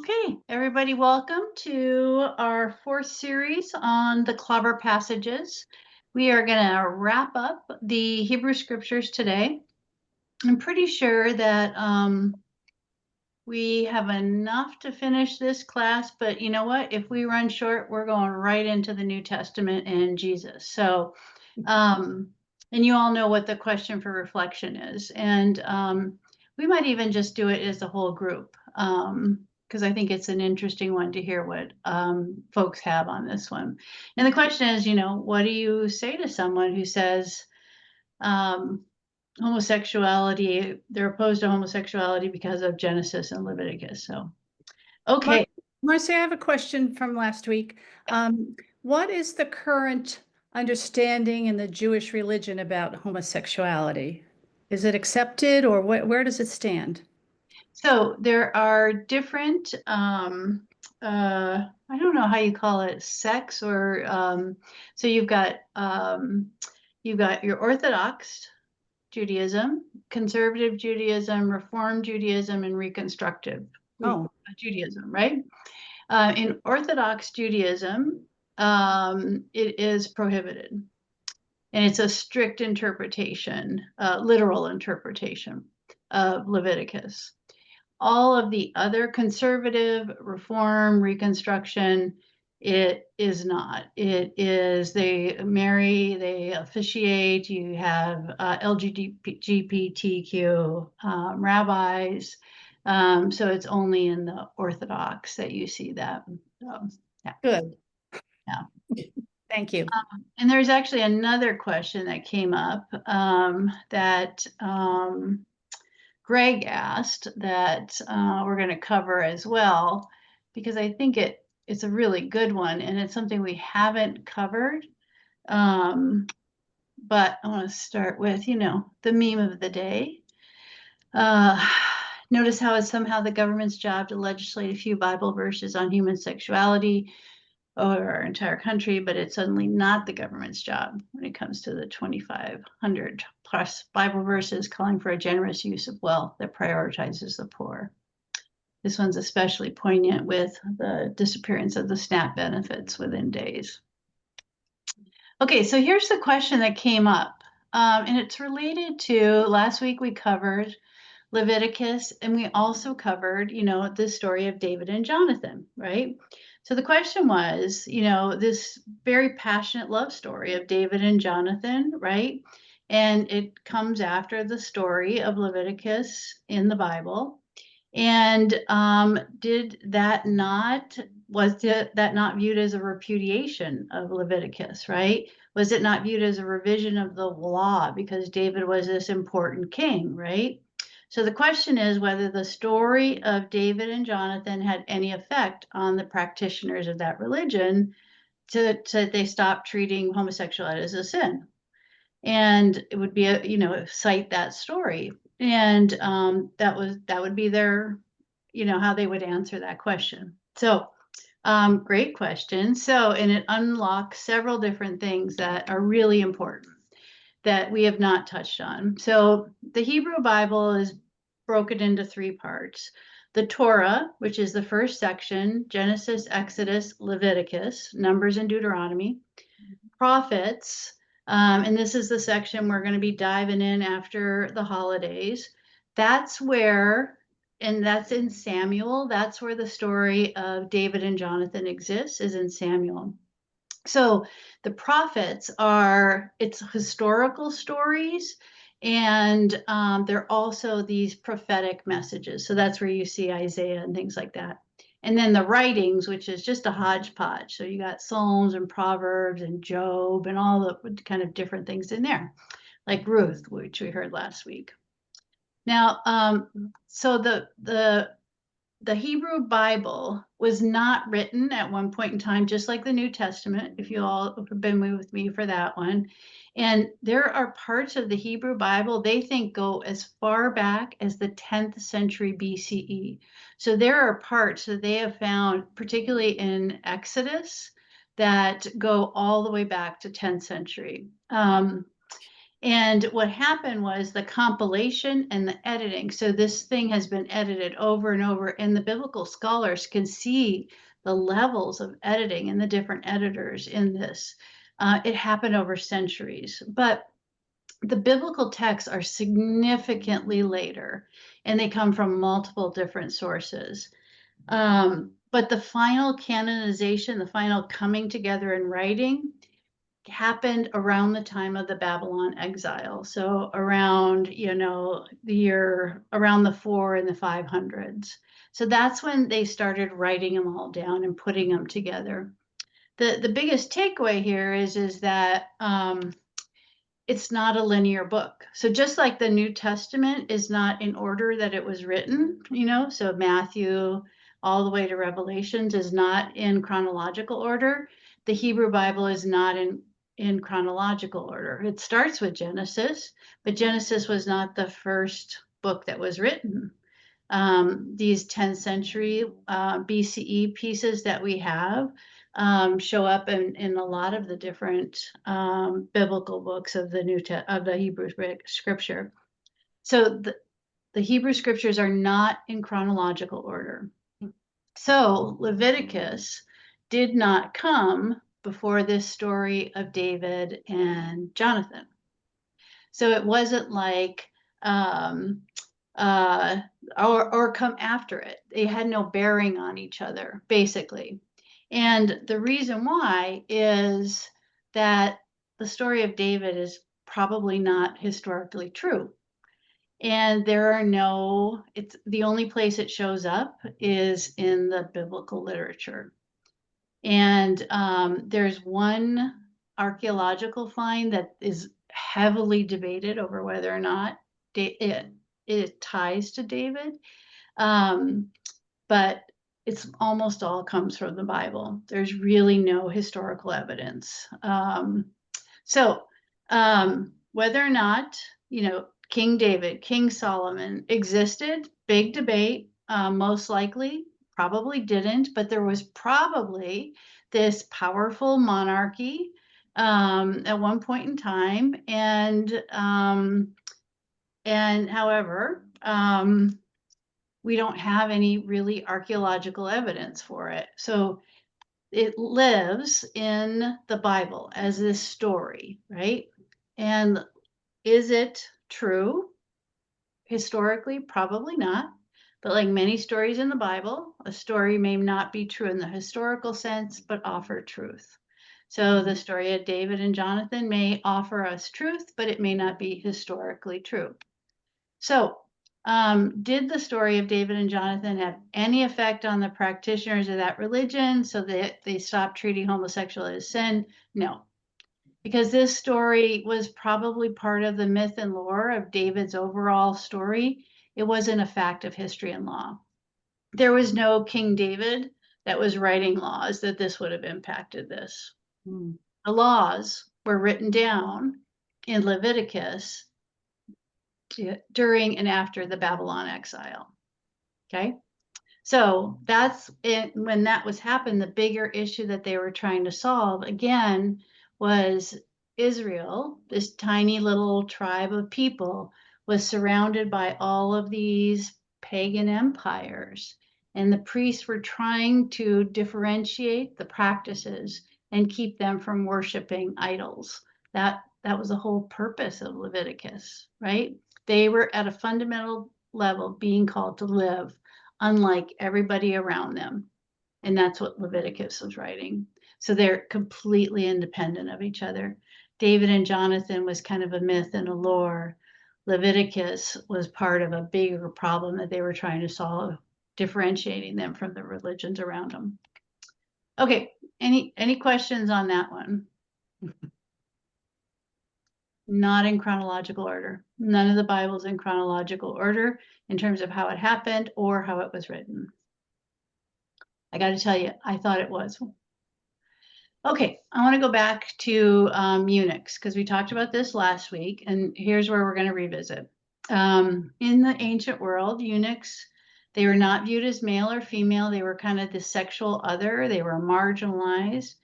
Okay, everybody, welcome to our fourth series on the Clobber passages. We are going to wrap up the Hebrew scriptures today. I'm pretty sure that we have enough to finish this class, but you know what? If we run short, we're going right into the New Testament and Jesus. So, and you all know what the question for reflection is. And we might even just do it as a whole group. Because I think it's an interesting one to hear what folks have on this one. And the question is, what do you say to someone who says homosexuality, they're opposed to homosexuality because of Genesis and Leviticus? So, okay. Marci, I have a question from last week. What is the current understanding in the Jewish religion about homosexuality? Is it accepted, or where does it stand? So there are different, I don't know how you call it, sects or, so you've got your Orthodox Judaism, Conservative Judaism, Reform Judaism, and Reconstructive Judaism, right? In Orthodox Judaism, it is prohibited. And it's a strict interpretation, literal interpretation of Leviticus. All of the other conservative, reform, reconstruction, it is not. It is, they marry, they officiate, you have LGBTQ rabbis. So it's only in the Orthodox that you see that. Yeah. Good. Yeah. Thank you. And there's actually another question that came up that Greg asked that we're going to cover as well, because I think it's a really good one and it's something we haven't covered. But I want to start with, the meme of the day. Notice how it's somehow the government's job to legislate a few Bible verses on human sexuality over our entire country, but it's suddenly not the government's job when it comes to the 2,500 plus Bible verses calling for a generous use of wealth that prioritizes the poor. This one's especially poignant with the disappearance of the SNAP benefits within days. Okay, so here's the question that came up, and it's related to last week we covered Leviticus, and we also covered, the story of David and Jonathan, right? So the question was, this very passionate love story of David and Jonathan, right? And it comes after the story of Leviticus in the Bible. And was that not viewed as a repudiation of Leviticus, right? Was it not viewed as a revision of the law because David was this important king, right? So the question is whether the story of David and Jonathan had any effect on the practitioners of that religion so they stopped treating homosexuality as a sin. And it would be cite that story. And that would be their, how they would answer that question. So great question. So, and it unlocks several different things that are really important that we have not touched on. So the Hebrew Bible is broken into three parts. The Torah, which is the first section, Genesis, Exodus, Leviticus, Numbers, and Deuteronomy. Prophets, and this is the section we're going to be diving in after the holidays. That's where, and that's in Samuel, that's where the story of David and Jonathan exists, is in Samuel. So the prophets it's historical stories, and they're also these prophetic messages. So that's where you see Isaiah and things like that. And then the writings, which is just a hodgepodge. So you got Psalms and Proverbs and Job and all the kind of different things in there, like Ruth, which we heard last week. Now, so the Hebrew Bible was not written at one point in time, just like the New Testament, if you all have been with me for that one. And there are parts of the Hebrew Bible they think go as far back as the 10th century BCE. So there are parts that they have found, particularly in Exodus, that go all the way back to 10th century. And what happened was the compilation and the editing. So this thing has been edited over and over, and the biblical scholars can see the levels of editing and the different editors in this. It happened over centuries, but the biblical texts are significantly later, and they come from multiple different sources. But the final canonization, the final coming together in writing, happened around the time of the Babylon exile. So around, the year around the 4 and the 500s. So that's when they started writing them all down and putting them together. The biggest takeaway here is that it's not a linear book. So just like the New Testament is not in order that it was written, so Matthew all the way to Revelations is not in chronological order. The Hebrew Bible is not in chronological order. It starts with Genesis, but Genesis was not the first book that was written. These 10th century BCE pieces that we have show up in a lot of the different biblical books of the Hebrew scripture. So the Hebrew scriptures are not in chronological order. So Leviticus did not come before this story of David and Jonathan. So it wasn't like or come after it. They had no bearing on each other, basically. And the reason why is that the story of David is probably not historically true. And it's the only place it shows up is in the biblical literature. And there's one archaeological find that is heavily debated over whether or not it ties to David. But it's almost all comes from the Bible. There's really no historical evidence. So whether or not, King David, King Solomon existed, big debate, most likely, probably didn't, but there was probably this powerful monarchy at one point in time. And however, we don't have any really archaeological evidence for it. So it lives in the Bible as this story, right? And is it true? Historically, probably not. But like many stories in the Bible, a story may not be true in the historical sense, but offer truth. So the story of David and Jonathan may offer us truth, but it may not be historically true. So did the story of David and Jonathan have any effect on the practitioners of that religion so that they stopped treating homosexuality as sin? No, because this story was probably part of the myth and lore of David's overall story. It wasn't a fact of history and law. There was no King David that was writing laws that this would have impacted this. The laws were written down in Leviticus during and after the Babylon exile. Okay. So that's it. When that was happened, the bigger issue that they were trying to solve again was Israel, this tiny little tribe of people, was surrounded by all of these pagan empires. And the priests were trying to differentiate the practices and keep them from worshiping idols. That was the whole purpose of Leviticus, right? They were at a fundamental level being called to live unlike everybody around them. And that's what Leviticus was writing. So they're completely independent of each other. David and Jonathan was kind of a myth and a lore. Leviticus was part of a bigger problem that they were trying to solve, differentiating them from the religions around them. Okay, any questions on that one? Not in chronological order. None of the Bible's in chronological order in terms of how it happened or how it was written. I got to tell you, I thought it was. Okay, I want to go back to eunuchs because we talked about this last week, and here's where we're going to revisit. In the ancient world, eunuchs, they were not viewed as male or female. They were kind of the sexual other. They were marginalized.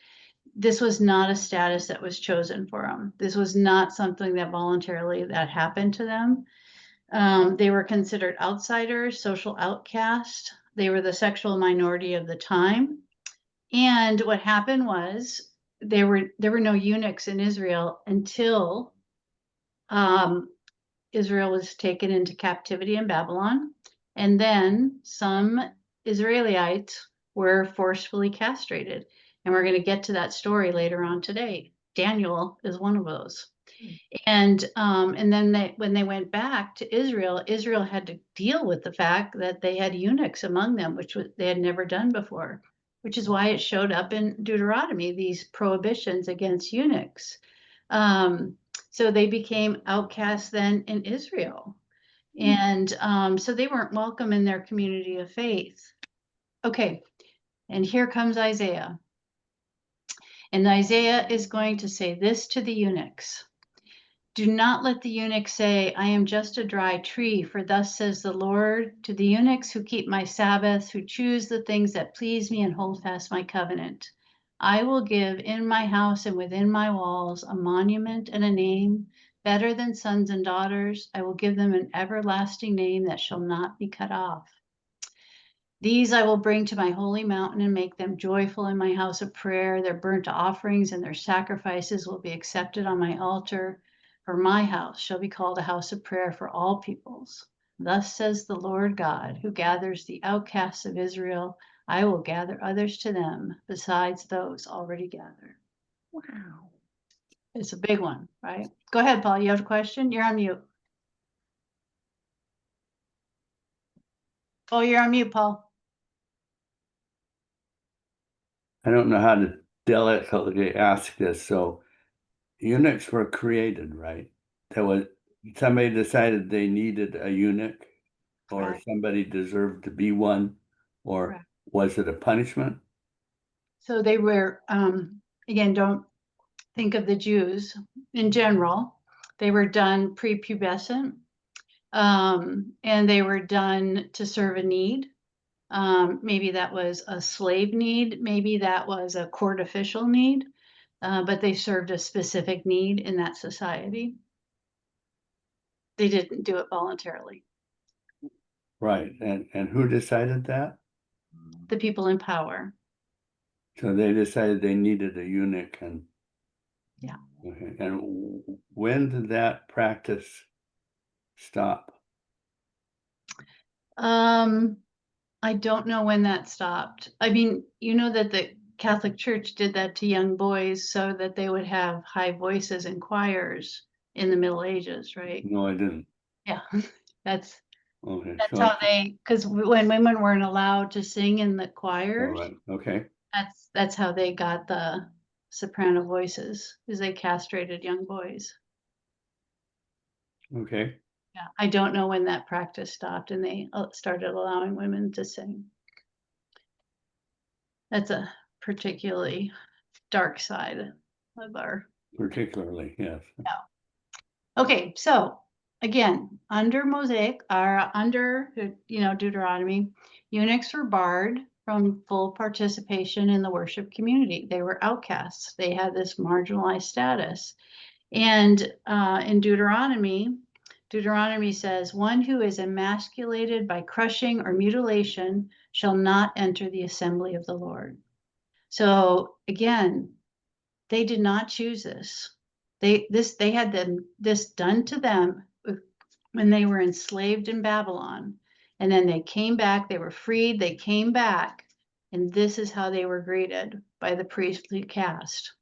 this was not a status that was chosen for them. This was not something that voluntarily that happened to them. They were considered outsiders, social outcasts. They were the sexual minority of the time. And what happened was there were no eunuchs in Israel until Israel was taken into captivity in Babylon. And then some Israelites were forcefully castrated. And we're going to get to that story later on today. Daniel is one of those. And then when they went back to Israel, Israel had to deal with the fact that they had eunuchs among them, which they had never done before, which is why it showed up in Deuteronomy, these prohibitions against eunuchs. So they became outcasts then in Israel. And so they weren't welcome in their community of faith. Okay, and here comes Isaiah. And Isaiah is going to say this to the eunuchs. Do not let the eunuch say, I am just a dry tree, for thus says the Lord to the eunuchs who keep my Sabbaths, who choose the things that please me and hold fast my covenant. I will give in my house and within my walls a monument and a name better than sons and daughters. I will give them an everlasting name that shall not be cut off. These I will bring to my holy mountain and make them joyful in my house of prayer. Their burnt offerings and their sacrifices will be accepted on my altar. For my house shall be called a house of prayer for all peoples. Thus says the Lord God, who gathers the outcasts of Israel. I will gather others to them besides those already gathered. Wow. It's a big one, right? Go ahead, Paul. You have a question? You're on mute. Oh, you're on mute, Paul. I don't know how to delicately ask this. So eunuchs were created, right? There was somebody decided they needed a eunuch, or Correct. somebody deserved to be one, or Correct. was it a punishment? So they were, again, don't think of the Jews in general. They were done prepubescent, and they were done to serve a need. Maybe that was a slave need, maybe that was a court official need, but they served a specific need in that society. They didn't do it voluntarily. Right. And who decided that? The people in power. So they decided they needed a eunuch, and Yeah. okay. And when did that practice stop? I don't know when that stopped. I mean, you know that the Catholic Church did that to young boys so that they would have high voices in choirs in the Middle Ages, right? No, I didn't. Yeah, that's Okay. that's So, how they, because when women weren't allowed to sing in the all choirs, right. Okay. that's how they got the soprano voices, is they castrated young boys. Okay. Yeah, I don't know when that practice stopped and they started allowing women to sing. That's a particularly dark side of our. Particularly, yes. Okay, so again, under Mosaic, or under Deuteronomy, eunuchs were barred from full participation in the worship community. They were outcasts. They had this marginalized status. And in Deuteronomy says, one who is emasculated by crushing or mutilation shall not enter the assembly of the Lord. So again, they did not choose this. They had this done to them when they were enslaved in Babylon. And then they came back, they were freed, they came back, and this is how they were greeted by the priestly caste.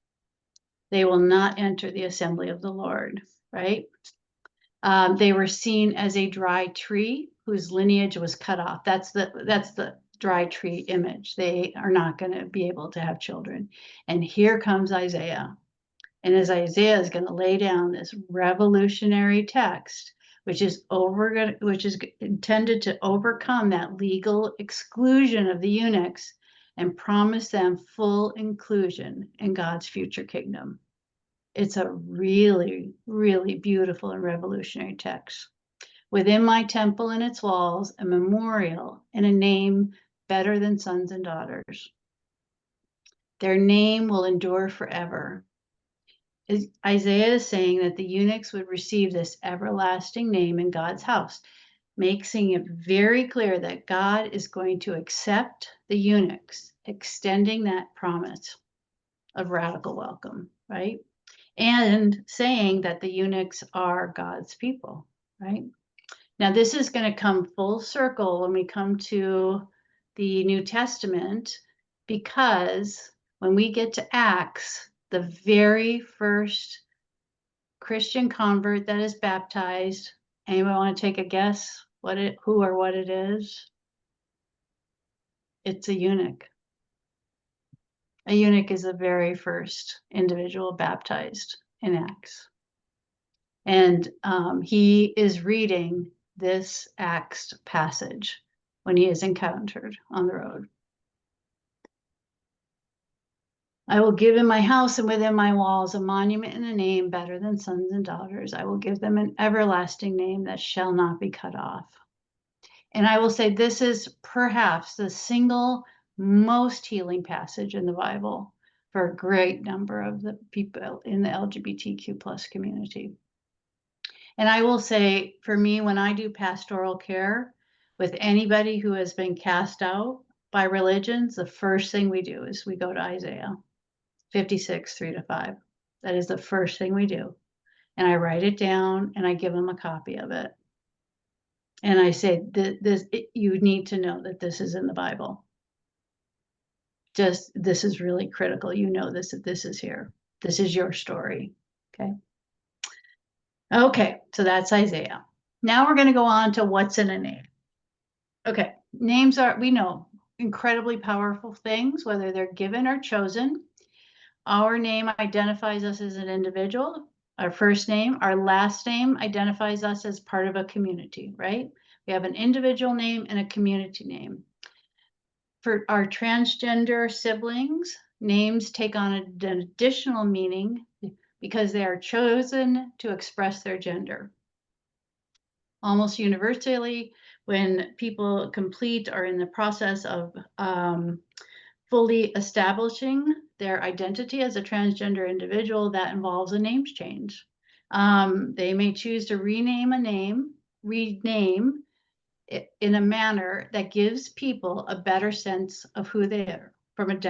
They will not enter the assembly of the Lord, right? They were seen as a dry tree whose lineage was cut off. That's the dry tree image. They are not going to be able to have children. And here comes Isaiah. And as Isaiah is going to lay down this revolutionary text, which is intended to overcome that legal exclusion of the eunuchs and promise them full inclusion in God's future kingdom. It's a really, really beautiful and revolutionary text. Within my temple and its walls, a memorial and a name better than sons and daughters. Their name will endure forever. Isaiah is saying that the eunuchs would receive this everlasting name in God's house, making it very clear that God is going to accept the eunuchs, extending that promise of radical welcome, right? And saying that the eunuchs are God's people, right? Now, this is going to come full circle when we come to the New Testament, because when we get to Acts, the very first Christian convert that is baptized, anyone want to take a guess who or what it is? It's a eunuch. A eunuch is the very first individual baptized in Acts. And he is reading this Acts passage when he is encountered on the road. I will give in my house and within my walls a monument and a name better than sons and daughters. I will give them an everlasting name that shall not be cut off. And I will say this is perhaps the single most healing passage in the Bible for a great number of the people in the LGBTQ plus community. And I will say, for me, when I do pastoral care with anybody who has been cast out by religions, the first thing we do is we go to Isaiah 56, 3-5. That is the first thing we do. And I write it down and I give them a copy of it. And I say, you need to know that this is in the Bible. This is really critical. You know this is here. This is your story. Okay. Okay, so that's Isaiah. Now we're going to go on to what's in a name. Okay, names are, we know, incredibly powerful things, whether they're given or chosen. Our name identifies us as an individual, our first name. Our last name identifies us as part of a community, right? We have an individual name and a community name. For our transgender siblings, names take on an additional meaning because they are chosen to express their gender. Almost universally, when people complete or in the process of fully establishing their identity as a transgender individual, that involves a name change. They may choose to rename in a manner that gives people a better sense of who they are from a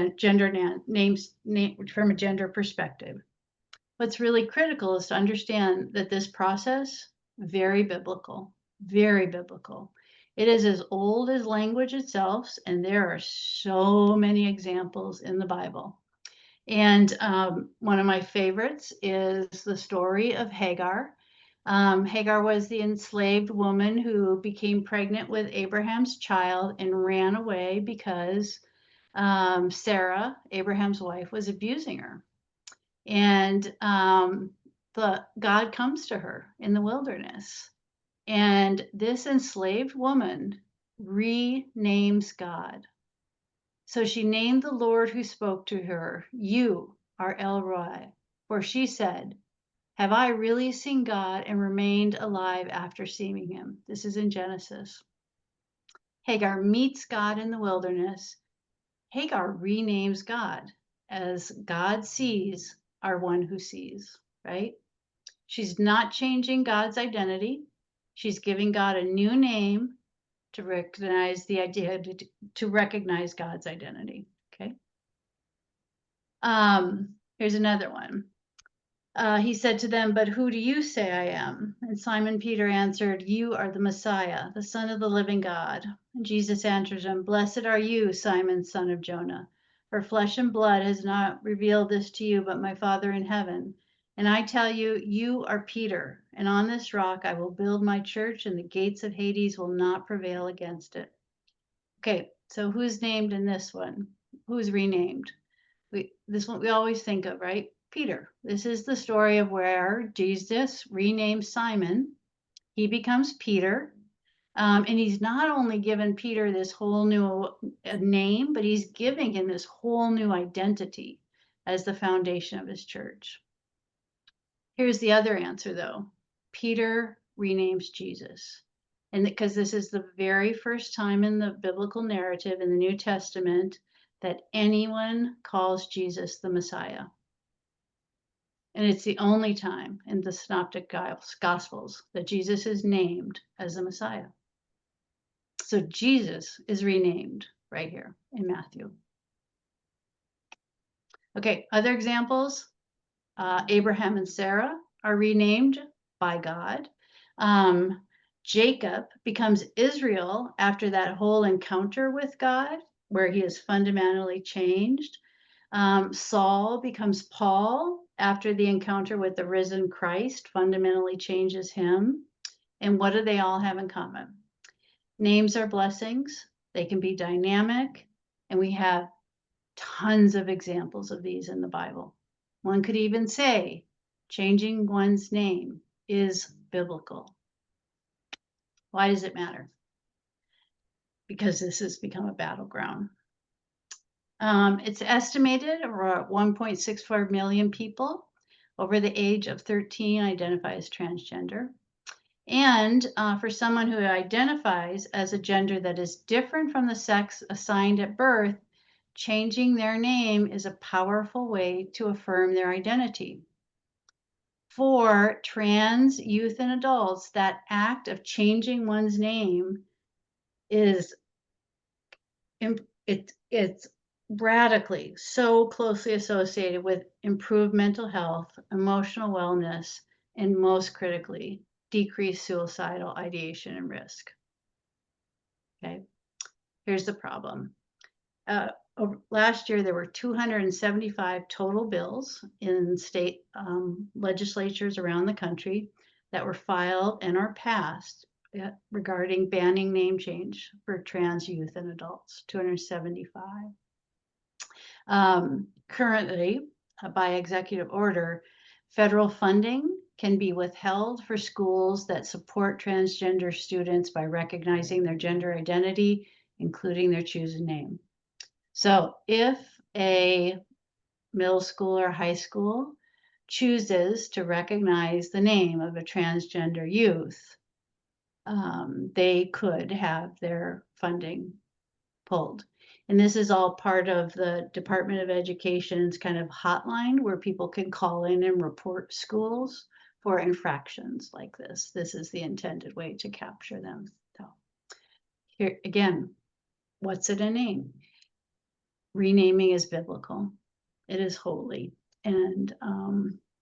from a gender perspective. What's really critical is to understand that this process, very biblical, very biblical. It is as old as language itself, and there are so many examples in the Bible. And one of my favorites is the story of Hagar. Hagar was the enslaved woman who became pregnant with Abraham's child and ran away because Sarah, Abraham's wife, was abusing her. And God comes to her in the wilderness. And this enslaved woman renames God. So she named the Lord who spoke to her, "You are El Roi." For she said, "Have I really seen God and remained alive after seeing him?" This is in Genesis. Hagar meets God in the wilderness. Hagar renames God as God sees our one who sees, right? She's not changing God's identity. She's giving God a new name to recognize the idea, to recognize God's identity, okay? Here's another one. He said to them, "But who do you say I am?" And Simon Peter answered, "You are the Messiah, the Son of the living God." And Jesus answered him, "Blessed are you, Simon, son of Jonah, for flesh and blood has not revealed this to you, but my Father in heaven. And I tell you, you are Peter, and on this rock I will build my church, and the gates of Hades will not prevail against it." Okay, so who's named in this one? Who's renamed? This one we always think of, right? Peter. This is the story of where Jesus renames Simon. He becomes Peter. And he's not only given Peter this whole new name, but he's giving him this whole new identity as the foundation of his church. Here's the other answer, though. Peter renames Jesus. And because this is the very first time in the biblical narrative in the New Testament that anyone calls Jesus the Messiah. And it's the only time in the Synoptic Gospels that Jesus is named as the Messiah. So Jesus is renamed right here in Matthew. Okay, other examples. Abraham and Sarah are renamed by God. Jacob becomes Israel after that whole encounter with God, where he is fundamentally changed. Saul becomes Paul after the encounter with the risen Christ fundamentally changes him. And what do they all have in common? Names are blessings. They can be dynamic. And we have tons of examples of these in the Bible. One could even say changing one's name is biblical. Why does it matter? Because this has become a battleground. It's estimated around 1.64 million people over the age of 13 identify as transgender. And for someone who identifies as a gender that is different from the sex assigned at birth, changing their name is a powerful way to affirm their identity. For trans youth and adults, that act of changing one's name is it's radically so closely associated with improved mental health, emotional wellness, and most critically, decreased suicidal ideation and risk. Okay, here's the problem. Last year, there were 275 total bills in state legislatures around the country that were filed and are passed regarding banning name change for trans youth and adults, 275. Currently, by executive order, federal funding can be withheld for schools that support transgender students by recognizing their gender identity, including their chosen name. So if a middle school or high school chooses to recognize the name of a transgender youth, they could have their funding pulled. And this is all part of the Department of Education's kind of hotline where people can call in and report schools for infractions like this. This is the intended way to capture them. So here again, what's it a name? Renaming is biblical. It is holy. And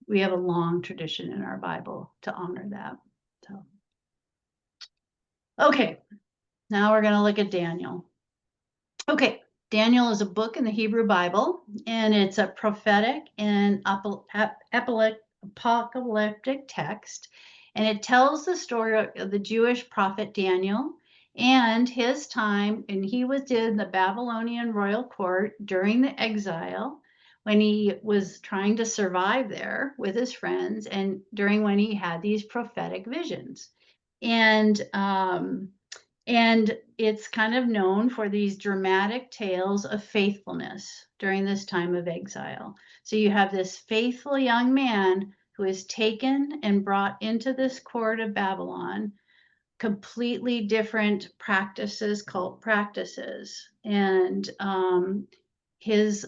we have a long tradition in our Bible to honor that. So, okay, now we're going to look at Daniel. Okay, Daniel is a book in the Hebrew Bible, and it's a prophetic and apocalyptic text, and it tells the story of the Jewish prophet Daniel and his time, and he was in the Babylonian royal court during the exile when he was trying to survive there with his friends, and during when he had these prophetic visions. And it's kind of known for these dramatic tales of faithfulness during this time of exile. So you have this faithful young man who is taken and brought into this court of Babylon, completely different practices, cult practices, and his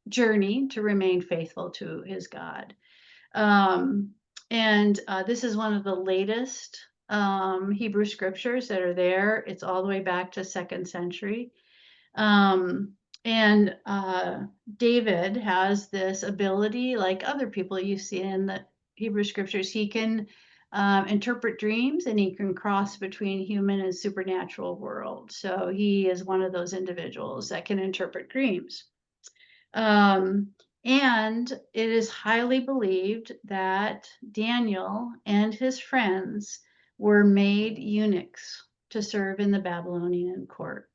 journey to remain faithful to his God. This is one of the latest Hebrew scriptures that are there. It's all the way back to 2nd century. David has this ability, like other people you see in the Hebrew scriptures. He can interpret dreams, and he can cross between human and supernatural worlds. So he is one of those individuals that can interpret dreams. And it is highly believed that Daniel and his friends were made eunuchs to serve in the Babylonian court.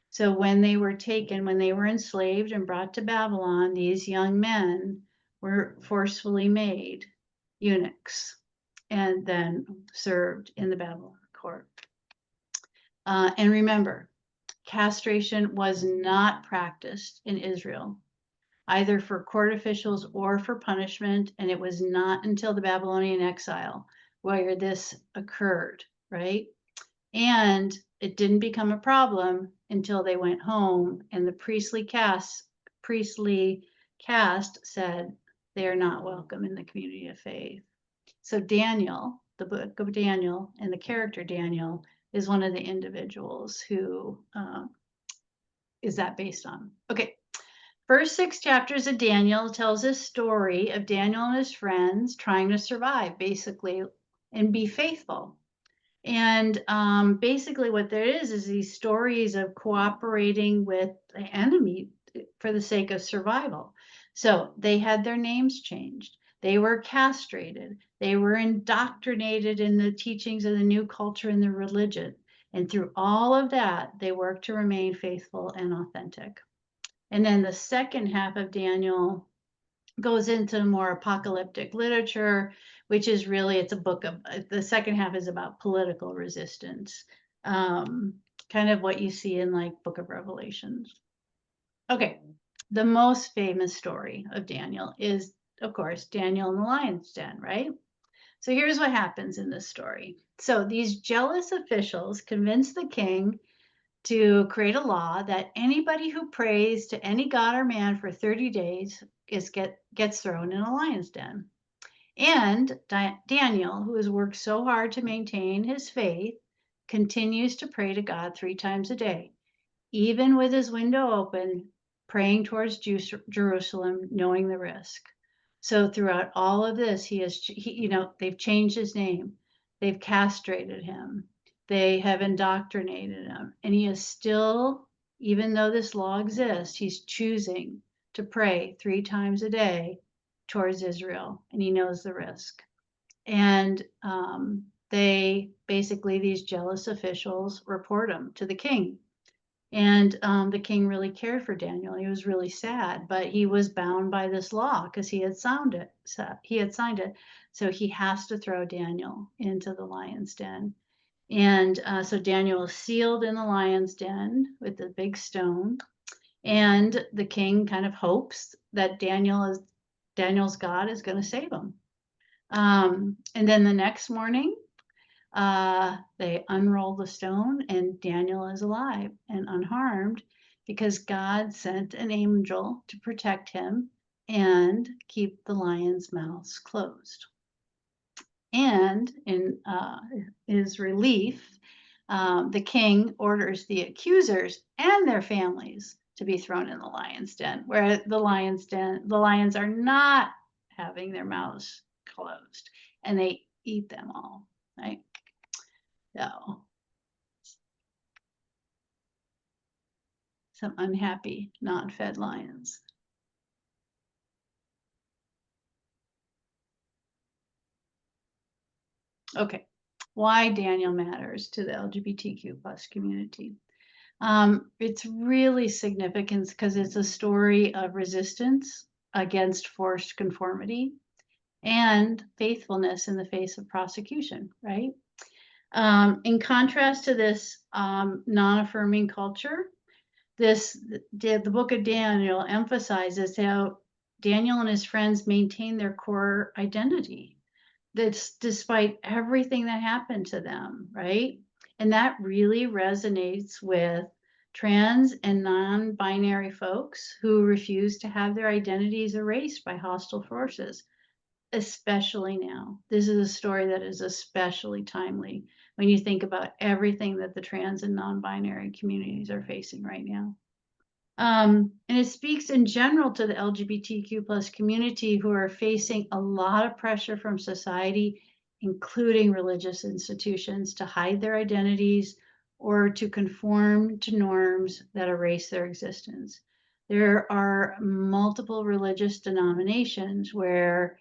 So when they were taken, when they were enslaved and brought to Babylon, these young men were forcefully made eunuchs and then served in the Babylon court. And remember, castration was not practiced in Israel, either for court officials or for punishment. And it was not until the Babylonian exile where this occurred, right? And it didn't become a problem until they went home, and the priestly caste said they are not welcome in the community of faith. So Daniel, the book of Daniel, and the character Daniel is one of the individuals who is that based on. Okay, first 6 chapters of Daniel tells a story of Daniel and his friends trying to survive, basically, and be faithful. And basically what there is these stories of cooperating with the enemy for the sake of survival. So they had their names changed. They were castrated. They were indoctrinated in the teachings of the new culture and the religion. And through all of that, they worked to remain faithful and authentic. And then the second half of Daniel goes into more apocalyptic literature, which is really, it's a book of, the second half is about political resistance, kind of what you see in like Book of Revelations. Okay, the most famous story of Daniel is, of course, Daniel in the lion's den, right? So here's what happens in this story. So these jealous officials convince the king to create a law that anybody who prays to any god or man for 30 days gets thrown in a lion's den. And Daniel, who has worked so hard to maintain his faith, continues to pray to God 3 times a day, even with his window open, praying towards Jerusalem, knowing the risk. So throughout all of this, they've changed his name, they've castrated him, they have indoctrinated him, and he is still, even though this law exists, he's choosing to pray 3 times a day towards Israel, and he knows the risk. And these jealous officials report him to the king. And the king really cared for Daniel. He was really sad, but he was bound by this law because he had signed it. So he has to throw Daniel into the lion's den. And so Daniel is sealed in the lion's den with the big stone. And the king kind of hopes that Daniel's God is going to save him. And then the next morning, they unroll the stone and Daniel is alive and unharmed because God sent an angel to protect him and keep the lion's mouths closed. And in his relief, the king orders the accusers and their families to be thrown in the lion's den, where the lions are not having their mouths closed, and they eat them all, right? So some unhappy, non-fed lions. Okay, why Daniel matters to the LGBTQ plus community. It's really significant because it's a story of resistance against forced conformity and faithfulness in the face of prosecution, right? In contrast to this non-affirming culture, the book of Daniel emphasizes how Daniel and his friends maintain their core identity. That's despite everything that happened to them, right? And that really resonates with trans and non-binary folks who refuse to have their identities erased by hostile forces, especially now. This is a story that is especially timely when you think about everything that the trans and non-binary communities are facing right now. And it speaks in general to the LGBTQ plus community who are facing a lot of pressure from society, including religious institutions, to hide their identities or to conform to norms that erase their existence. There are multiple religious denominations where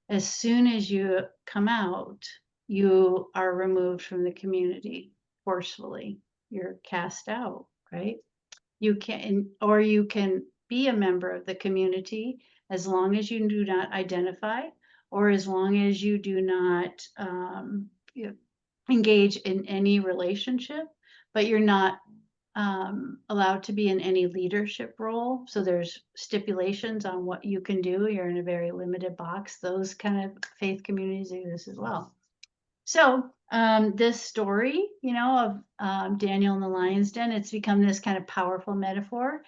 as soon as you come out, you are removed from the community forcefully. You're cast out, right? You can be a member of the community as long as you do not identify, or as long as you do not engage in any relationship, but you're not allowed to be in any leadership role. So there's stipulations on what you can do. You're in a very limited box. Those kind of faith communities exist as well. So this story, you know, of Daniel in the lion's den, it's become this kind of powerful metaphor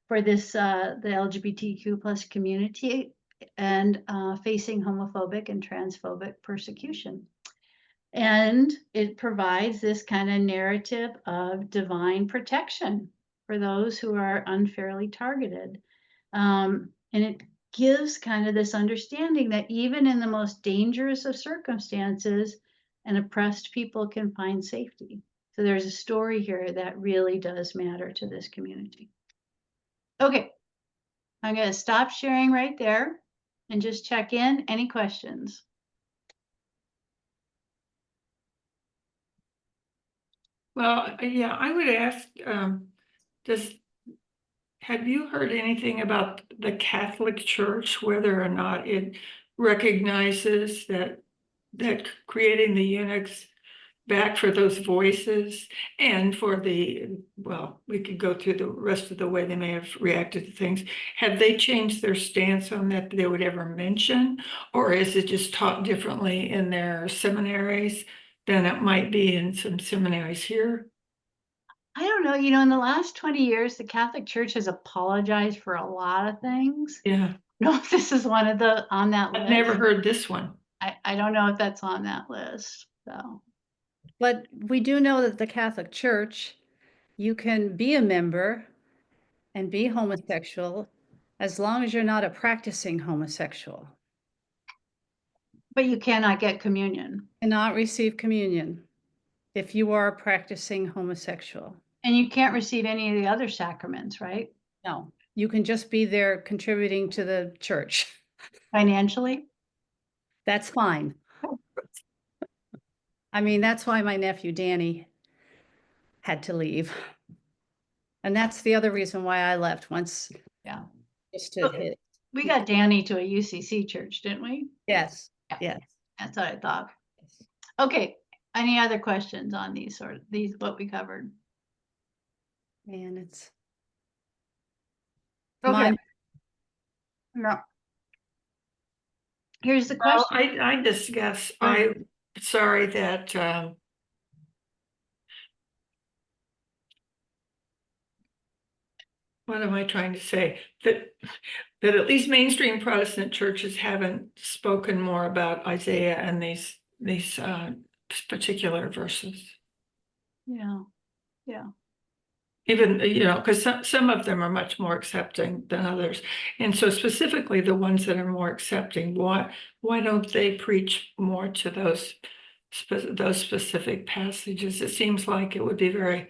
for this the LGBTQ plus community and facing homophobic and transphobic persecution. And it provides this kind of narrative of divine protection for those who are unfairly targeted. And it gives kind of this understanding that even in the most dangerous of circumstances, an oppressed people can find safety. So there's a story here that really does matter to this community. Okay, I'm going to stop sharing right there and just check in. Any questions? Well, yeah, I would ask, have you heard anything about the Catholic Church, whether or not it recognizes that creating the eunuchs back for those voices and for well, we could go through the rest of the way they may have reacted to things. Have they changed their stance on that they would ever mention, or is it just taught differently in their seminaries than it might be in some seminaries here? I don't know, you know, in the last 20 years, the Catholic Church has apologized for a lot of things. Yeah, No, if this is one of the on that list. I've never heard this one. I don't know if that's on that list. So But we do know that the Catholic Church, you can be a member and be homosexual as long as you're not a practicing homosexual. but you cannot get communion. Cannot receive communion if you are a practicing homosexual. And you can't receive any of the other sacraments, right? No, you can just be there contributing to the church. Financially. That's fine. I mean, that's why my nephew Danny had to leave. And that's the other reason why I left once. Yeah. Just to hit. We got Danny to a UCC church, didn't we? Yes, Yeah. yes. That's what I thought. Okay. Any other questions on these what we covered? And it's Okay. my, No. Here's the Well, question. I just guess, I'm sorry that, what am I trying to say? That at least mainstream Protestant churches haven't spoken more about Isaiah and these particular verses. Yeah. Yeah. Even, you know, because some of them are much more accepting than others. And so specifically the ones that are more accepting, why don't they preach more to those specific passages? It seems like it would be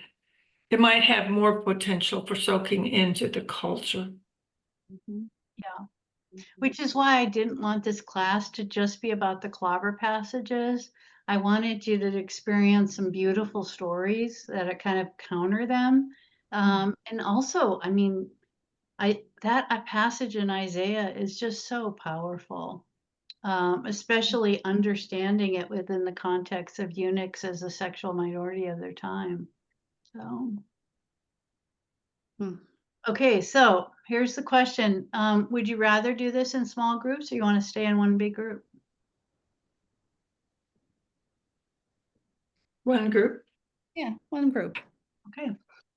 it might have more potential for soaking into the culture. Yeah. Which is why I didn't want this class to just be about the Clobber passages. I wanted you to experience some beautiful stories that kind of counter them. And also, I mean, a passage in Isaiah is just so powerful, especially understanding it within the context of eunuchs as a sexual minority of their time. So. Okay, so here's the question. Would you rather do this in small groups or you want to stay in one big group? One group. yeah, one group. Okay.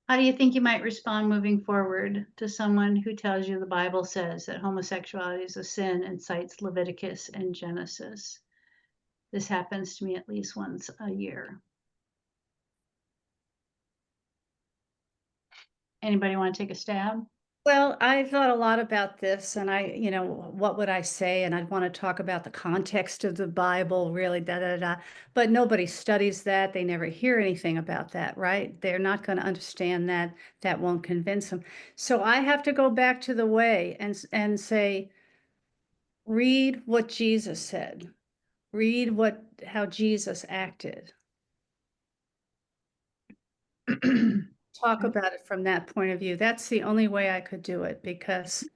How do you think you might respond moving forward to someone who tells you the Bible says that homosexuality is a sin and cites Leviticus and Genesis? This happens to me at least once a year. Anybody want to take a stab? Well, I thought a lot about this and you know, what would I say? And I'd want to talk about the context of the Bible, really, but nobody studies that. They never hear anything about that, right? They're not going to understand that. That won't convince them. So I have to go back to the way and say, read what Jesus said. Read how Jesus acted. Talk about it from that point of view. That's the only way I could do it because,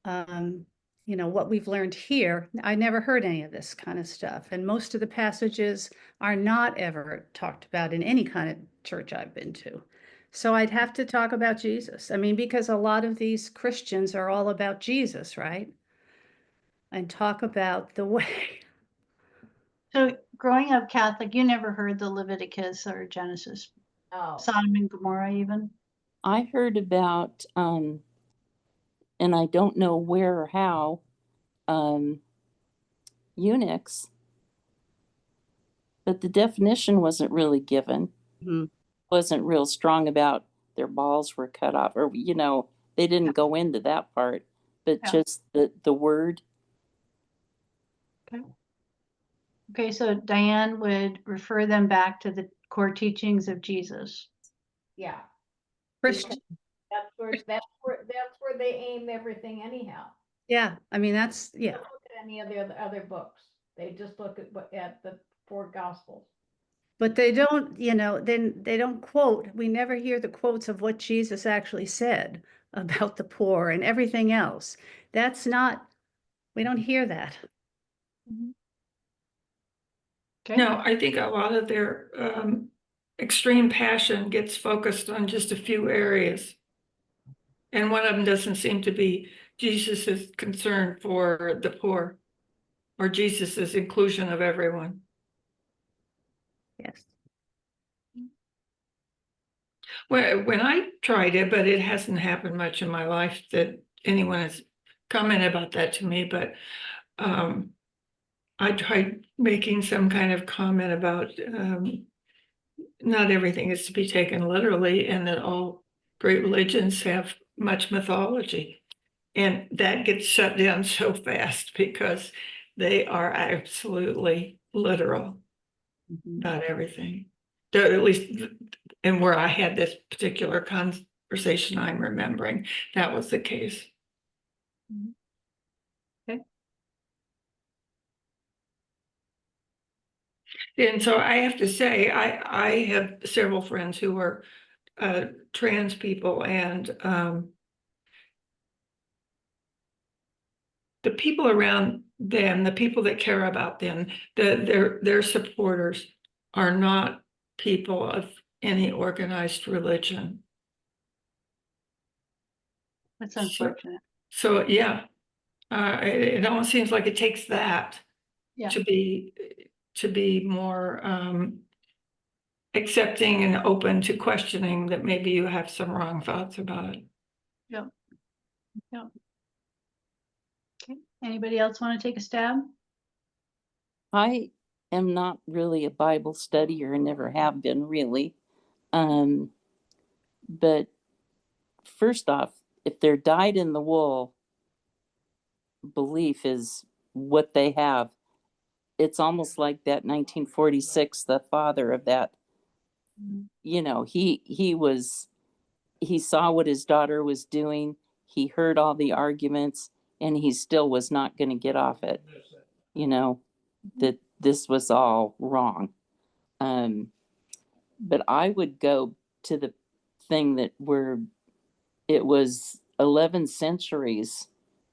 you know, what we've learned here, I never heard any of this kind of stuff. And most of the passages are not ever talked about in any kind of church I've been to. So I'd have to talk about Jesus. I mean, because a lot of these Christians are all about Jesus, right? And talk about the way. So growing up Catholic, you never heard the Leviticus or Genesis, Oh, Sodom and Gomorrah even? I heard about, and I don't know where or how, eunuchs, but the definition wasn't really given. Mhm. Wasn't real strong about their balls were cut off, or they didn't go into that part, but Yeah. just the word. Okay, so Diane would refer them back to the core teachings of Jesus. yeah. Christian, That's where they aim everything anyhow. yeah, I mean, that's, They yeah. don't look at any of the other books. They just look at the 4 Gospels. But they don't, then they don't quote, we never hear the quotes of what Jesus actually said about the poor and everything else. That's not, we don't hear that. Okay. No, I think a lot of their extreme passion gets focused on just a few areas. And one of them doesn't seem to be Jesus's concern for the poor or Jesus's inclusion of everyone. Yes. When I tried it, but it hasn't happened much in my life that anyone has commented about that to me, but I tried making some kind of comment about not everything is to be taken literally and that all great religions have much mythology. And that gets shut down so fast because they are absolutely literal, not everything. At least, and where I had this particular conversation I'm remembering, that was the case. Okay. And so I have to say, I have several friends who are trans people, and the people around them, the people that care about them, their supporters are not people of any organized religion. That's So- unfortunate. So yeah, it almost seems like it takes that Yeah. to be more accepting and open to questioning that maybe you have some wrong thoughts about it. Yep. Yep. Okay, anybody else want to take a stab? I am not really a Bible studier and never have been really. But first off, if they're dyed in the wool belief is what they have, it's almost like that 1946, the father of that, he saw what his daughter was doing. He heard all the arguments and he still was not going to get off it, that this was all wrong. But I would go to the thing that where it was 11 centuries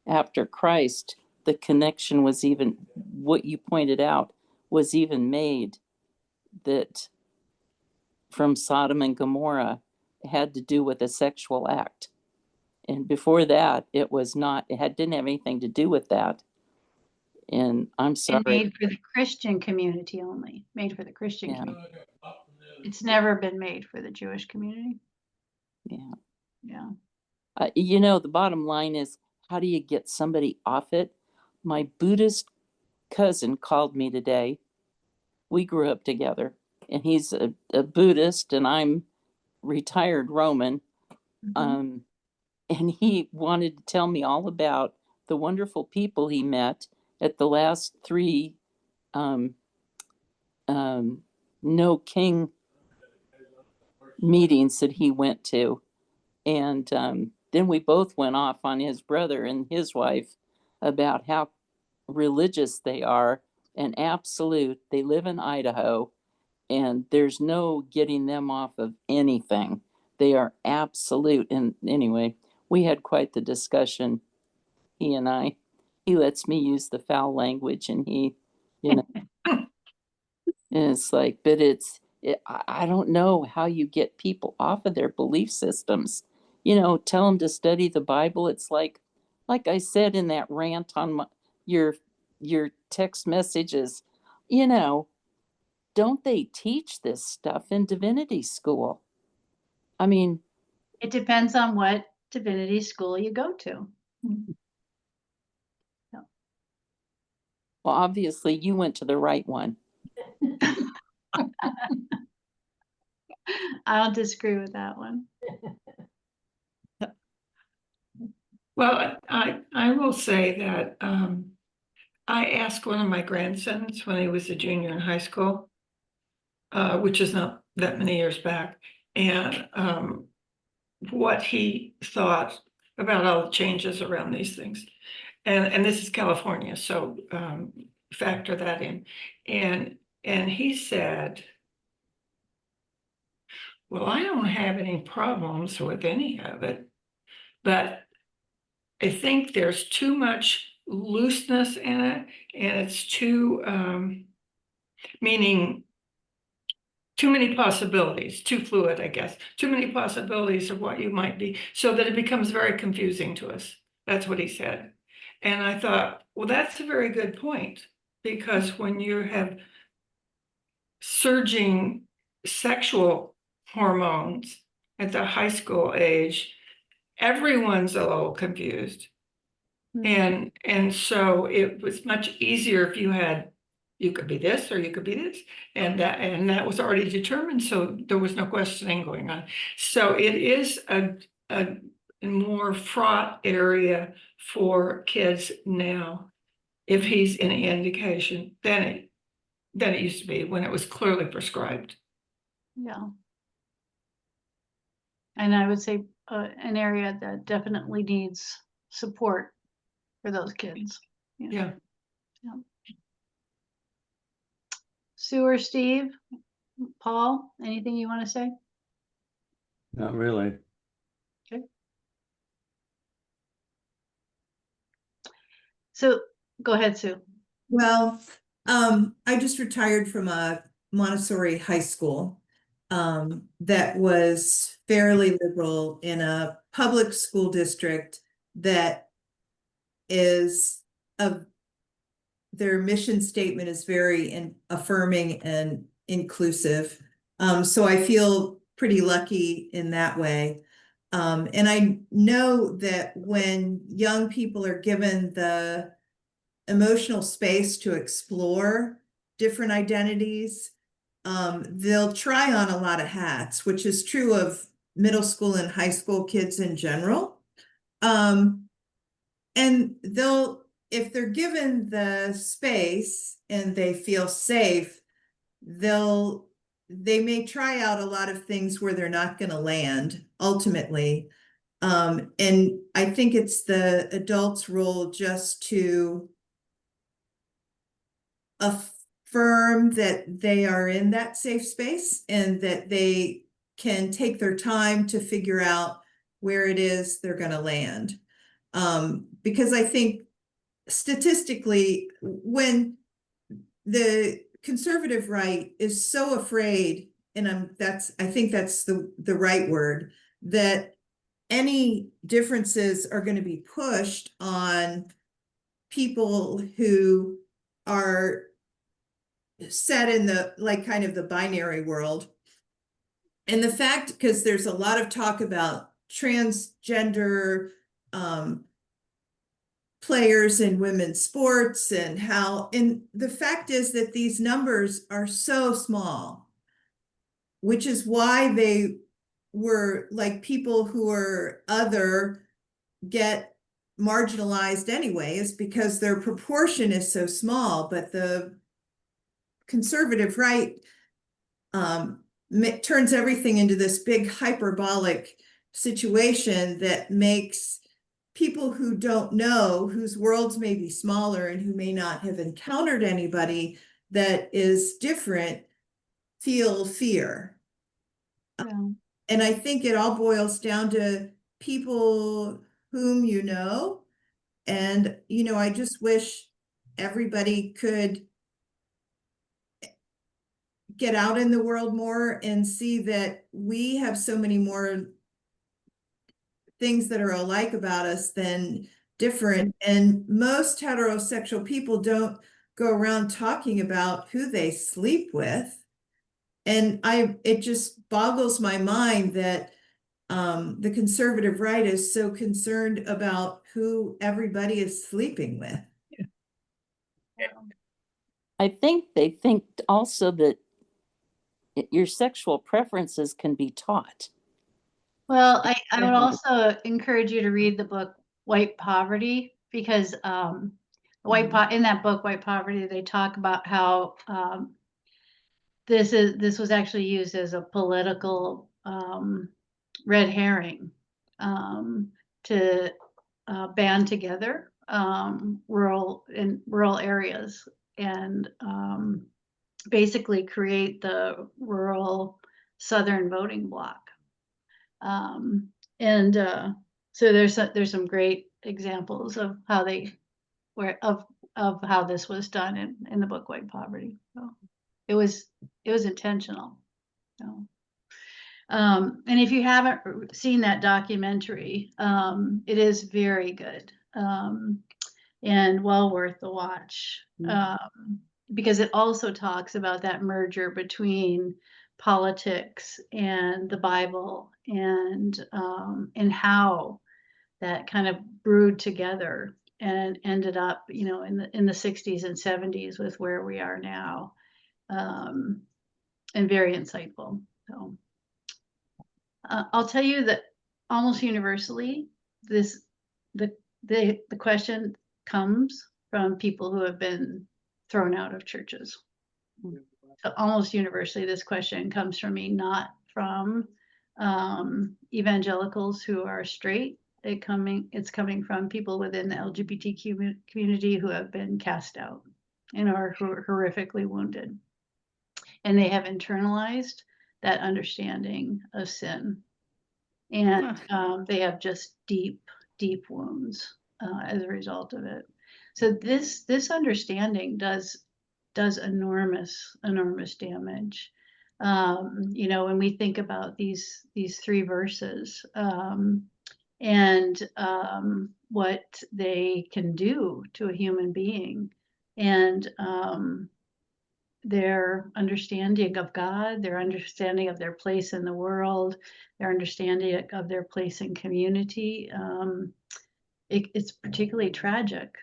after Christ, the connection was even, what you pointed out, was even made, that from Sodom and Gomorrah had to do with a sexual act. And before that, it was not, didn't have anything to do with that. And I'm sorry. And made for the Christian community only, made for the Christian Yeah. community. It's never been made for the Jewish community. Yeah. Yeah. The bottom line is, how do you get somebody off it? My Buddhist cousin called me today. We grew up together, and he's a Buddhist, and I'm retired Roman. Mhm. And he wanted to tell me all about the wonderful people he met at the last 3 No King meetings that he went to. And then we both went off on his brother and his wife about how religious they are and absolute. They live in Idaho, and there's no getting them off of anything. They are absolute. And anyway, we had quite the discussion, he and I. He lets me use the foul language, and and it's like, but I don't know how you get people off of their belief systems. Tell them to study the Bible. It's like I said in that rant on your text messages, don't they teach this stuff in divinity school? I mean, It depends on what divinity school you go to. well, obviously you went to the right one. I don't disagree with that one. Well, I will say that I asked one of my grandsons when he was a junior in high school, which is not that many years back, and what he thought about all the changes around these things. And this is California, so factor that in. And he said, well, I don't have any problems with any of it, but I think there's too much looseness in it, and it's too, meaning too many possibilities, too fluid, I guess, too many possibilities of what you might be, so that it becomes very confusing to us. That's what he said. And I thought, well, that's a very good point, because when you have surging sexual hormones at the high school age, everyone's a little confused. And so it was much easier if you could be this or you could be this, and that was already determined, so there was no questioning going on. So it is a more fraught area for kids now, if he's any indication, than it used to be when it was clearly prescribed. Yeah. And I would say an area that definitely needs support for those kids. Yeah. Sue or Steve, Paul, anything you want to say? Not really. So go ahead, Sue. Well, I just retired from a Montessori high school that was fairly liberal in a public school district that is their mission statement is very affirming and inclusive. So I feel pretty lucky in that way. And I know that when young people are given the emotional space to explore different identities, they'll try on a lot of hats, which is true of middle school and high school kids in general. And if they're given the space and they feel safe, they may try out a lot of things where they're not going to land ultimately. And I think it's the adult's role just to affirm that they are in that safe space and that they can take their time to figure out where it is they're going to land. Because I think statistically, when the conservative right is so afraid, and I think that's the right word, that any differences are going to be pushed on people who are set in the kind of the binary world. And the fact, because there's a lot of talk about transgender players in women's sports and the fact is that these numbers are so small, which is why they were people who are other get marginalized anyway, is because their proportion is so small. But the conservative right turns everything into this big hyperbolic situation that makes people who don't know, whose worlds may be smaller and who may not have encountered anybody that is different, feel fear. Yeah. And I think it all boils down to people whom you know. And, I just wish everybody could get out in the world more and see that we have so many more things that are alike about us than different. And most heterosexual people don't go around talking about who they sleep with. And it just boggles my mind that the conservative right is so concerned about who everybody is sleeping with. I think they think also that your sexual preferences can be taught. Well, I would also encourage you to read the book White Poverty, because in that book, White Poverty, they talk about how this was actually used as a political red herring to band together rural areas and basically create the rural Southern voting bloc. So there's some great examples of how of how this was done in the book White Poverty. So it was intentional. So, and if you haven't seen that documentary, it is very good and well worth the watch, because it also talks about that merger between politics and the Bible, and how that kind of brewed together and ended up, in the 60s and 70s with where we are now, and very insightful. So I'll tell you that almost universally, the question comes from people who have been thrown out of churches. So almost universally, this question comes from me, not from evangelicals who are straight. It's coming from people within the LGBTQ community who have been cast out and are horrifically wounded, and they have internalized that understanding of sin, and they have just deep wounds as a result of it. So this understanding does enormous damage. When we think about these 3 verses, and what they can do to a human being, and their understanding of God, their understanding of their place in the world, their understanding of their place in community, it's particularly tragic.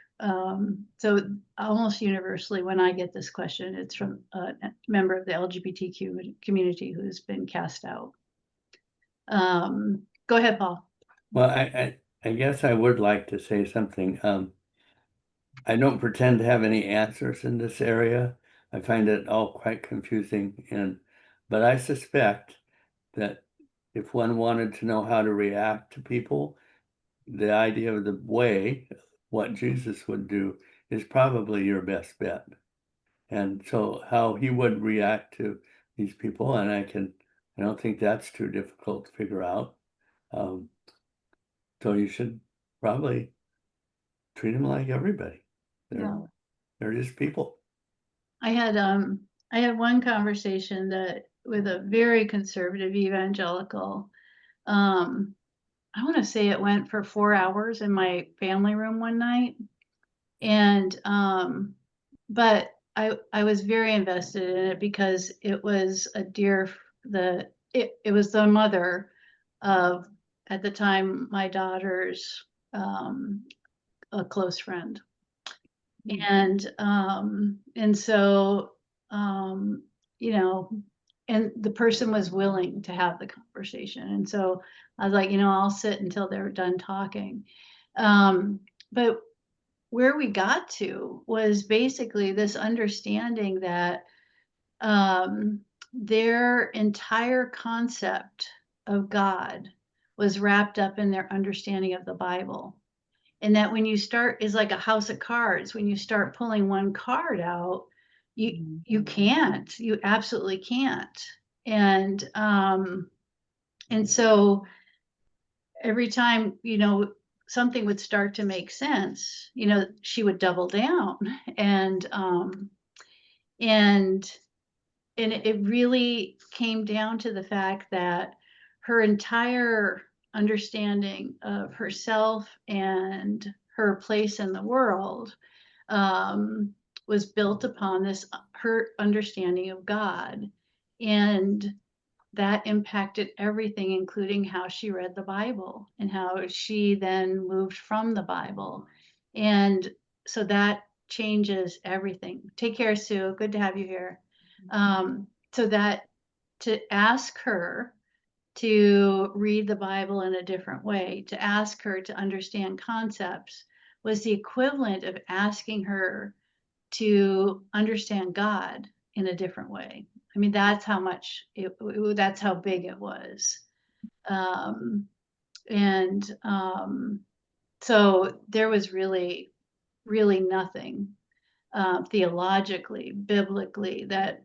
So almost universally, when I get this question, it's from a member of the LGBTQ community who's been cast out. Go ahead, Paul. Well, I guess I would like to say something. I don't pretend to have any answers in this area. I find it all quite confusing, but I suspect that if one wanted to know how to react to people, the idea of the way, what Jesus would do, is probably your best bet. And so how he would react to these people, and I don't think that's too difficult to figure out. So you should probably treat them like everybody. They're just people. I had one conversation with a very conservative evangelical. I want to say it went for 4 hours in my family room one night, and but I was very invested in it because it was it was the mother of, at the time, my daughter's a close friend. And so and the person was willing to have the conversation, and so I was like, I'll sit until they're done talking. But where we got to was basically this understanding that their entire concept of God was wrapped up in their understanding of the Bible. And that when you start, is like a house of cards. When you start pulling one card out, you can't. You absolutely can't. And so every time something would start to make sense, she would double down, and it really came down to the fact that her entire understanding of herself and her place in the world was built upon her understanding of God. And that impacted everything, including how she read the Bible and how she then moved from the Bible. And so that changes everything. Take care, Sue. Good to have you here. So that to ask her to read the Bible in a different way, to ask her to understand concepts, was the equivalent of asking her to understand God in a different way. I mean, that's how much that's how big it was. So there was really, really nothing theologically, biblically, that,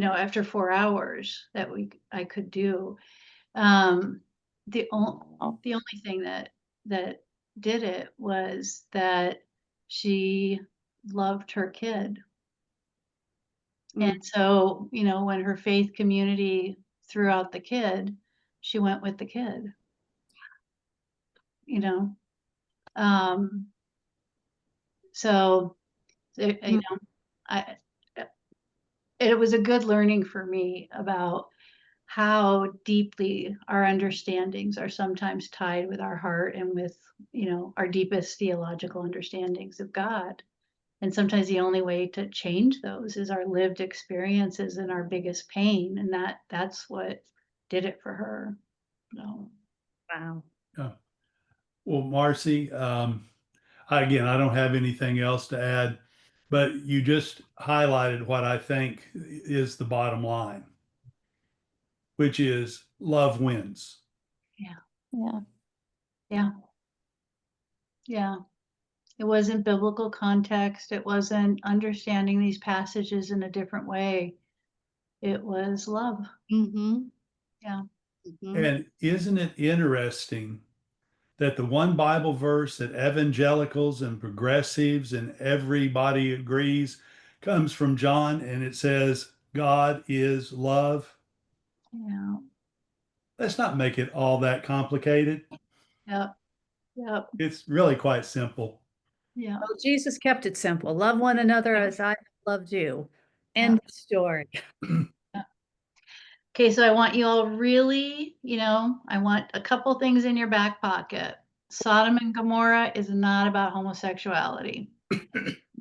after 4 hours that I could do. The only thing that did it was that she loved her kid. And so, when her faith community threw out the kid, she went with the kid. So, it was a good learning for me about how deeply our understandings are sometimes tied with our heart and with, our deepest theological understandings of God. And sometimes the only way to change those is our lived experiences and our biggest pain. And that's what did it for her. So. Wow. Yeah. Well, Marci, again, I don't have anything else to add, but you just highlighted what I think is the bottom line, which is love wins. Yeah. It wasn't biblical context. It wasn't understanding these passages in a different way. It was love. Mm-hmm. Yeah. Mm-hmm. And isn't it interesting that the one Bible verse that evangelicals and progressives and everybody agrees comes from John, and it says, God is love? Yeah. Let's not make it all that complicated. Yep. Yep. It's really quite simple. Yeah. Well, Jesus kept it simple. Love one another as I have loved you. End of story. Okay, so I want you all really, I want a couple things in your back pocket. Sodom and Gomorrah is not about homosexuality. Yeah.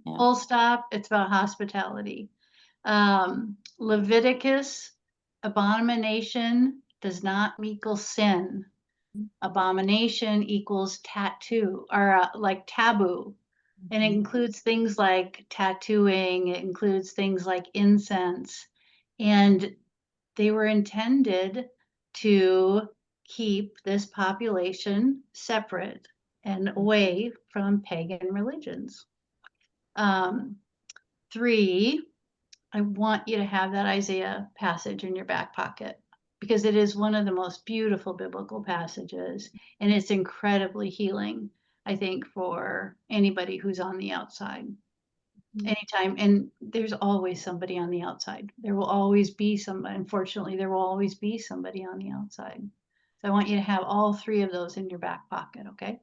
Full stop, it's about hospitality. Leviticus, abomination does not equal sin. Abomination equals tattoo or like taboo. And it includes things like tattooing, it includes things like incense. And they were intended to keep this population separate and away from pagan religions. 3, I want you to have that Isaiah passage in your back pocket because it is one of the most beautiful biblical passages, and it's incredibly healing, I think, for anybody who's on the outside. Anytime, and there's always somebody on the outside. There will always be somebody. Unfortunately, there will always be somebody on the outside. So I want you to have all 3 of those in your back pocket, okay?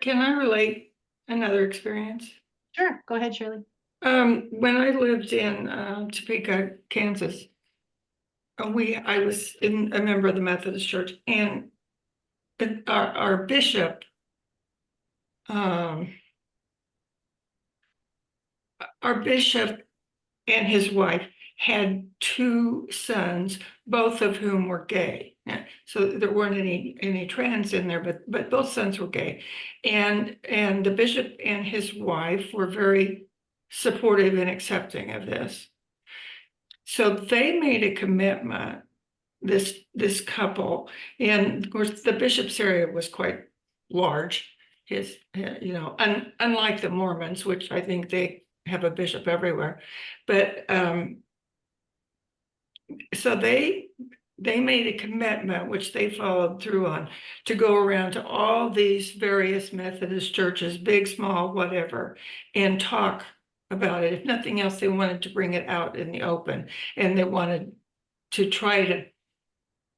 Can I relate another experience? Sure, go ahead, Shirley. When I lived in Topeka, Kansas, I was a member of the Methodist Church, and our bishop, and his wife had 2 sons, both of whom were gay. So there weren't any trans in there, but both sons were gay. And the bishop and his wife were very supportive and accepting of this. So they made a commitment, this couple, and of course the bishop's area was quite large. Unlike the Mormons, which I think they have a bishop everywhere, but so they made a commitment, which they followed through on, to go around to all these various Methodist churches, big, small, whatever, and talk about it. If nothing else, they wanted to bring it out in the open, and they wanted to try to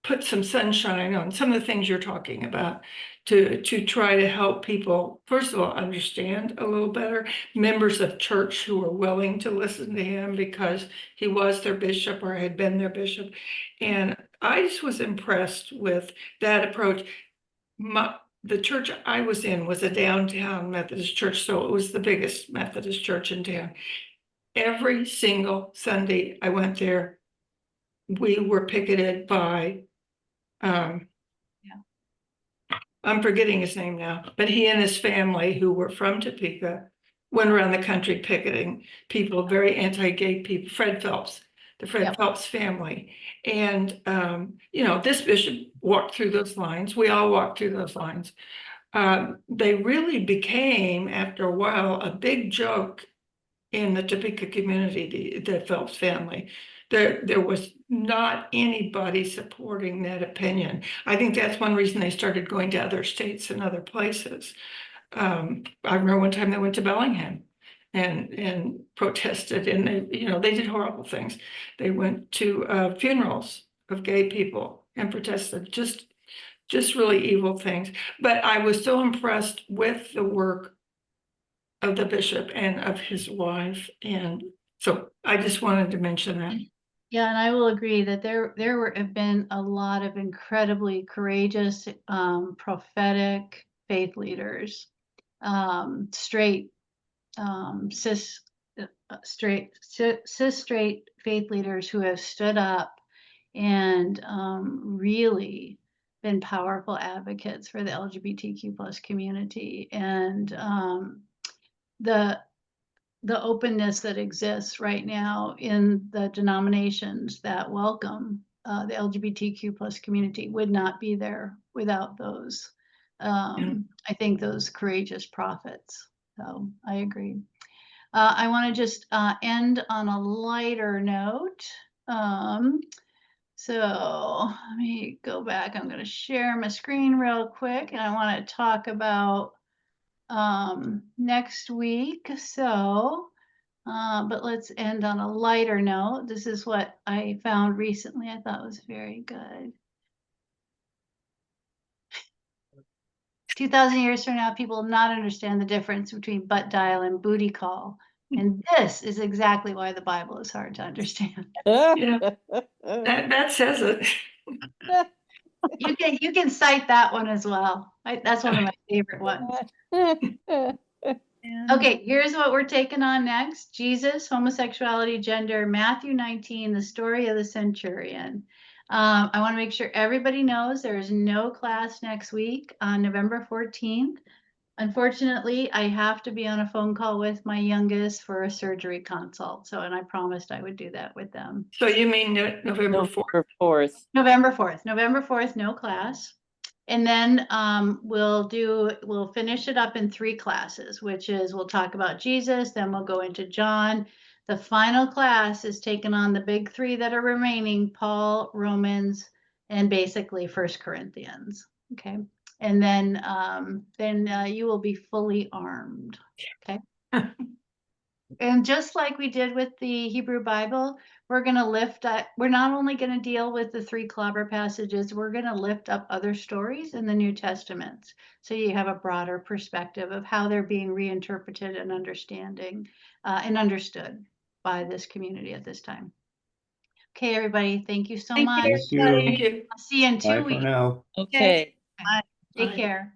put some sunshine on some of the things you're talking about to try to help people, first of all, understand a little better, members of church who were willing to listen to him because he was their bishop or had been their bishop. And I just was impressed with that approach. The church I was in was a downtown Methodist church, so it was the biggest Methodist church in town. Every single Sunday I went there, we were picketed by, I'm forgetting his name now, but he and his family, who were from Topeka, went around the country picketing people, very anti-gay people. Fred Phelps, the Fred Phelps family. And, you know, this bishop walked through those lines. We all walked through those lines. They really became, after a while, a big joke in the Topeka community, the Phelps family. There was not anybody supporting that opinion. I think that's one reason they started going to other states and other places. I remember one time they went to Bellingham and protested, and they did horrible things. They went to funerals of gay people and protested, just really evil things. But I was so impressed with the work of the bishop and of his wife, and so I just wanted to mention that. Yeah, and I will agree that there have been a lot of incredibly courageous, prophetic faith leaders, straight, cis straight faith leaders who have stood up and really been powerful advocates for the LGBTQ plus community, and the openness that exists right now in the denominations that welcome the LGBTQ plus community would not be there without those, I think, those courageous prophets. So I agree. I want to just end on a lighter note. So let me go back. I'm going to share my screen real quick, and I want to talk about next week. So, but let's end on a lighter note. This is what I found recently. I thought was very good. 2,000 years from now, people will not understand the difference between butt dial and booty call. And this is exactly why the Bible is hard to understand. Yeah, that says it. You can cite that one as well. That's one of my favorite ones. Okay, here's what we're taking on next. Jesus, homosexuality, gender, Matthew 19, the story of the centurion. I want to make sure everybody knows there is no class next week on November 14th. Unfortunately, I have to be on a phone call with my youngest for a surgery consult. So, and I promised I would do that with them. So you mean November 4th? November 4th, no class. And then we'll finish it up in 3 classes, which is we'll talk about Jesus, then we'll go into John. The final class is taken on the big 3 that are remaining: Paul, Romans, and basically 1 Corinthians. Okay. And then you will be fully armed. Okay. And just like we did with the Hebrew Bible, we're going to lift up, we're not only going to deal with the 3 Clobber passages, we're going to lift up other stories in the New Testament. So you have a broader perspective of how they're being reinterpreted and understood by this community at this time. Okay, everybody, thank you so much. Thank you. Thank you. I'll see you in 2 Bye for weeks. now. Okay. Take Bye. care.